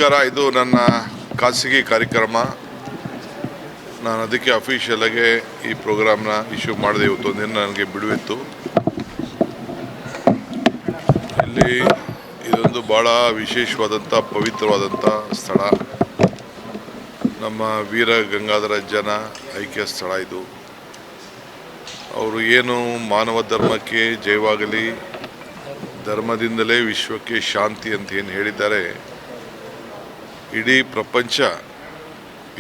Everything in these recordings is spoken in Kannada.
ನಮಸ್ಕಾರ. ಇದು ನನ್ನ ಖಾಸಗಿ ಕಾರ್ಯಕ್ರಮ. ನಾನು ಅದಕ್ಕೆ ಅಫಿಷಿಯಲ್ ಆಗಿ ಈ ಪ್ರೋಗ್ರಾಮ್ನ ಇಶ್ಯೂ ಮಾಡಿದೆ. ಇವತ್ತೊಂದಿನ ನನಗೆ ಬಿಡುವಿತ್ತು. ಇಲ್ಲಿ ಇದೊಂದು ಭಾಳ ವಿಶೇಷವಾದಂಥ ಪವಿತ್ರವಾದಂಥ ಸ್ಥಳ. ನಮ್ಮ ವೀರ ಗಂಗಾಧರಜ್ಜನ ಐಕ್ಯ ಸ್ಥಳ ಇದು. ಅವರು ಏನು ಮಾನವ ಧರ್ಮಕ್ಕೆ ಜಯವಾಗಲಿ, ಧರ್ಮದಿಂದಲೇ ವಿಶ್ವಕ್ಕೆ ಶಾಂತಿ ಅಂತ ಏನು ಹೇಳಿದ್ದಾರೆ, ಇಡೀ ಪ್ರಪಂಚ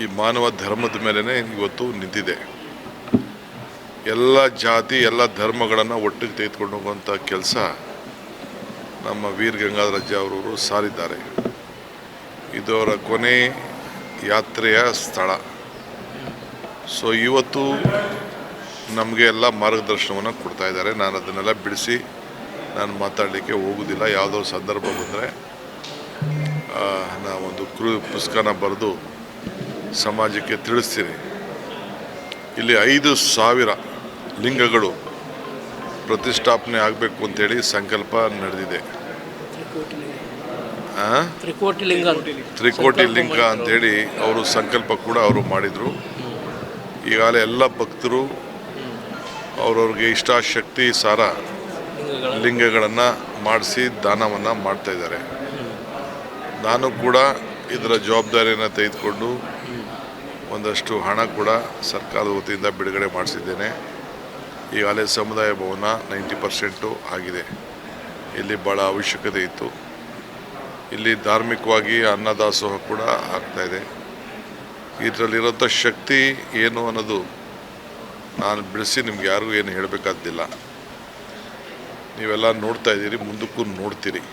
ಈ ಮಾನವ ಧರ್ಮದ ಮೇಲೇ ಇವತ್ತು ನಿಂತಿದೆ. ಎಲ್ಲ ಜಾತಿ ಎಲ್ಲ ಧರ್ಮಗಳನ್ನು ಒಟ್ಟಿಗೆ ತೆಗೆದುಕೊಂಡು ಹೋಗುವಂಥ ಕೆಲಸ ನಮ್ಮ ವೀರ ಗಂಗಾಧರಜ್ಜ ಅವರು ಸಾರಿದ್ದಾರೆ. ಇದು ಅವರ ಕೊನೆ ಯಾತ್ರೆಯ ಸ್ಥಳ. ಸೊ ಇವತ್ತು ನಮಗೆ ಎಲ್ಲ ಮಾರ್ಗದರ್ಶನವನ್ನು ಕೊಡ್ತಾ ಇದ್ದಾರೆ. ನಾನು ಅದನ್ನೆಲ್ಲ ಬಿಡಿಸಿ ನಾನು ಮಾತಾಡಲಿಕ್ಕೆ ಹೋಗೋದಿಲ್ಲ. ಯಾವುದೋ ಸಂದರ್ಭ ಬಂದರೆ ನಾವೊಂದು ಪುಸ್ತಕನ ಬರೆದು ಸಮಾಜಕ್ಕೆ ತಿಳಿಸ್ತೀನಿ. ಇಲ್ಲಿ 5,000 ಲಿಂಗಗಳು ಪ್ರತಿಷ್ಠಾಪನೆ ಆಗಬೇಕು ಅಂತೇಳಿ ಸಂಕಲ್ಪ ನಡೆದಿದೆ. ತ್ರಿಕೋಟಿ ಲಿಂಗ ಅಂಥೇಳಿ ಅವರು ಸಂಕಲ್ಪ ಕೂಡ ಅವರು ಮಾಡಿದರು. ಈಗಾಗಲೇ ಎಲ್ಲ ಭಕ್ತರು ಅವ್ರವ್ರಿಗೆ ಇಷ್ಟಾಶಕ್ತಿ ಸಾರ ಲಿಂಗಗಳನ್ನು ಮಾಡಿಸಿ ದಾನವನ್ನು ಮಾಡ್ತಾಯಿದ್ದಾರೆ. ನಾನು ಕೂಡ ಇದರ ಜವಾಬ್ದಾರಿಯನ್ನು ತೆಗೆದುಕೊಂಡು ಒಂದಷ್ಟು ಹಣ ಕೂಡ ಸರ್ಕಾರದ ವತಿಯಿಂದ ಬಿಡುಗಡೆ ಮಾಡಿಸಿದ್ದೇನೆ. ಈಗಾಗಲೇ ಸಮುದಾಯ ಭವನ 90% ಆಗಿದೆ. ಇಲ್ಲಿ ಭಾಳ ಅವಶ್ಯಕತೆ ಇತ್ತು. ಇಲ್ಲಿ ಧಾರ್ಮಿಕವಾಗಿ ಅನ್ನದಾಸೋಹ ಕೂಡ ಆಗ್ತಾಯಿದೆ. ಇದರಲ್ಲಿರೋಂಥ ಶಕ್ತಿ ಏನು ಅನ್ನೋದು ನಾನು ಬಿಡಿಸಿ ನಿಮ್ಗೆ ಯಾರಿಗೂ ಏನು ಹೇಳಬೇಕಾದ್ದಿಲ್ಲ. ನೀವೆಲ್ಲ ನೋಡ್ತಾ ಇದ್ದೀರಿ, ಮುಂದಕ್ಕೂ ನೋಡ್ತೀರಿ.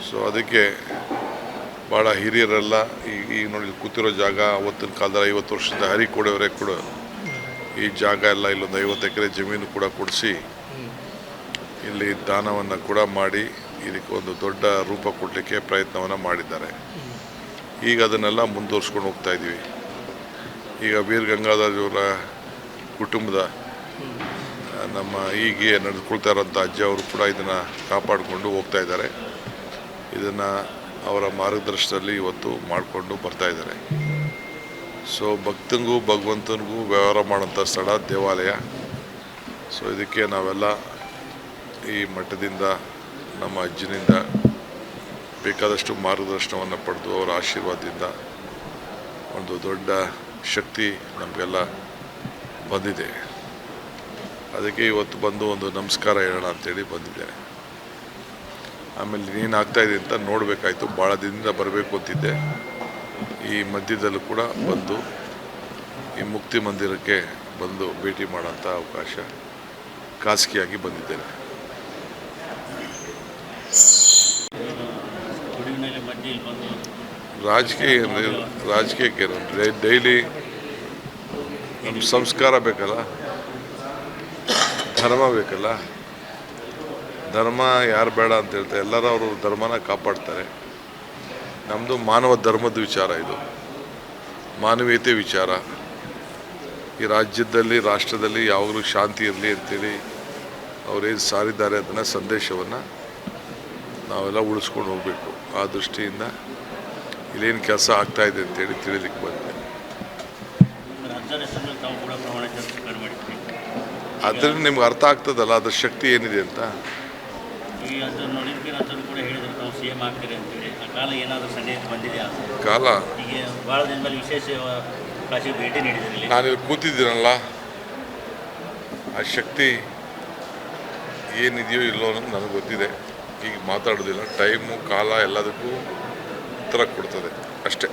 ಸೊ ಅದಕ್ಕೆ ಭಾಳ ಹಿರಿಯರೆಲ್ಲ ಈಗ ನೋಡಿ ಕೂತಿರೋ ಜಾಗ ಅವತ್ತಿನ ಕಾಲದಲ್ಲಿ 50 ವರ್ಷದಿಂದ ಹರಿಕೋಡೆಯವರೇ ಕೂಡ ಈ ಜಾಗ ಎಲ್ಲ ಇಲ್ಲೊಂದು 50 ಎಕರೆ ಜಮೀನು ಕೂಡ ಕೊಡಿಸಿ ಇಲ್ಲಿ ದಾನವನ್ನು ಕೂಡ ಮಾಡಿ ಇದಕ್ಕೆ ಒಂದು ದೊಡ್ಡ ರೂಪ ಕೊಡಲಿಕ್ಕೆ ಪ್ರಯತ್ನವನ್ನು ಮಾಡಿದ್ದಾರೆ. ಈಗ ಅದನ್ನೆಲ್ಲ ಮುಂದುವರ್ಸ್ಕೊಂಡು ಹೋಗ್ತಾ ಇದ್ದೀವಿ. ಈಗ ವೀರ ಗಂಗಾಧರವರ ಕುಟುಂಬದ ನಮ್ಮ ಹೀಗೆ ನಡೆದುಕೊಳ್ತಾ ಇರೋಂಥ ಅಜ್ಜ ಅವರು ಕೂಡ ಇದನ್ನು ಕಾಪಾಡಿಕೊಂಡು ಹೋಗ್ತಾ ಇದ್ದಾರೆ. ಇದನ್ನು ಅವರ ಮಾರ್ಗದರ್ಶನದಲ್ಲಿ ಇವತ್ತು ಮಾಡಿಕೊಂಡು ಬರ್ತಾಯಿದ್ದಾರೆ. ಸೊ ಭಕ್ತನಿಗೂ ಭಗವಂತನಿಗೂ ವ್ಯವಹಾರ ಮಾಡೋಂಥ ಸ್ಥಳ ದೇವಾಲಯ. ಸೊ ಇದಕ್ಕೆ ನಾವೆಲ್ಲ ಈ ಮಠದಿಂದ ನಮ್ಮ ಅಜ್ಜನಿಂದ ಬೇಕಾದಷ್ಟು ಮಾರ್ಗದರ್ಶನವನ್ನು ಪಡೆದು ಅವರ ಆಶೀರ್ವಾದದಿಂದ ಒಂದು ದೊಡ್ಡ ಶಕ್ತಿ ನಮಗೆಲ್ಲ ಬಂದಿದೆ. ಅದಕ್ಕೆ ಇವತ್ತು ಬಂದು ಒಂದು ನಮಸ್ಕಾರ ಹೇಳೋಣ ಅಂಥೇಳಿ ಬಂದಿದ್ದೇನೆ. ಆಮೇಲೆ ನೀನು ಆಗ್ತಾಯಿದೆ ಅಂತ ನೋಡಬೇಕಾಯ್ತು. ಭಾಳ ದಿನದಿಂದ ಬರಬೇಕು ಅಂತಿದ್ದೆ. ಈ ಮಧ್ಯದಲ್ಲೂ ಕೂಡ ಬಂದು ಈ ಮುಕ್ತಿ ಮಂದಿರಕ್ಕೆ ಬಂದು ಭೇಟಿ ಮಾಡೋಂಥ ಅವಕಾಶ ಖಾಸಗಿಯಾಗಿ ಬಂದಿದ್ದೇನೆ. ರಾಜಕೀಯಕ್ಕೆ ಡೈಲಿ ನಮ್ಮ ಸಂಸ್ಕಾರ ಬೇಕಲ್ಲ, ಧರ್ಮ ಬೇಕಲ್ಲ. ಧರ್ಮ ಯಾರು ಬೇಡ ಅಂತ ಹೇಳ್ತಾರೆ, ಎಲ್ಲರೂ ಅವರು ಧರ್ಮನ ಕಾಪಾಡ್ತಾರೆ. ನಮ್ಮದು ಮಾನವ ಧರ್ಮದ ವಿಚಾರ, ಇದು ಮಾನವೀಯತೆ ವಿಚಾರ. ಈ ರಾಜ್ಯದಲ್ಲಿ ರಾಷ್ಟ್ರದಲ್ಲಿ ಯಾವಾಗಲೂ ಶಾಂತಿ ಇರಲಿ ಅಂತೇಳಿ ಅವರೇನು ಸಾರಿದ್ದಾರೆ ಅದನ್ನು ಸಂದೇಶವನ್ನು ನಾವೆಲ್ಲ ಉಳಿಸ್ಕೊಂಡು ಹೋಗಬೇಕು. ಆ ದೃಷ್ಟಿಯಿಂದ ಇಲ್ಲೇನು ಕೆಲಸ ಆಗ್ತಾಯಿದೆ ಅಂತೇಳಿ ತಿಳಿಲಿಕ್ಕೆ ಬಂದೆ. ಅದರಿಂದ ನಿಮ್ಗೆ ಅರ್ಥ ಆಗ್ತದಲ್ಲ ಅದ್ರ ಶಕ್ತಿ ಏನಿದೆ ಅಂತ. ಕಾಲ ನಾನಿಲ್ಲಿ ಕೂತಿದ್ದೀನಲ್ಲ, ಆ ಶಕ್ತಿ ಏನಿದೆಯೋ ಇಲ್ಲೋ ಅನ್ನೋದು ನನಗೆ ಗೊತ್ತಿದೆ. ಈಗ ಮಾತಾಡೋದಿಲ್ಲ. ಟೈಮು ಕಾಲ ಎಲ್ಲದಕ್ಕೂ ಉತ್ತರ ಕೊಡ್ತದೆ ಅಷ್ಟೇ.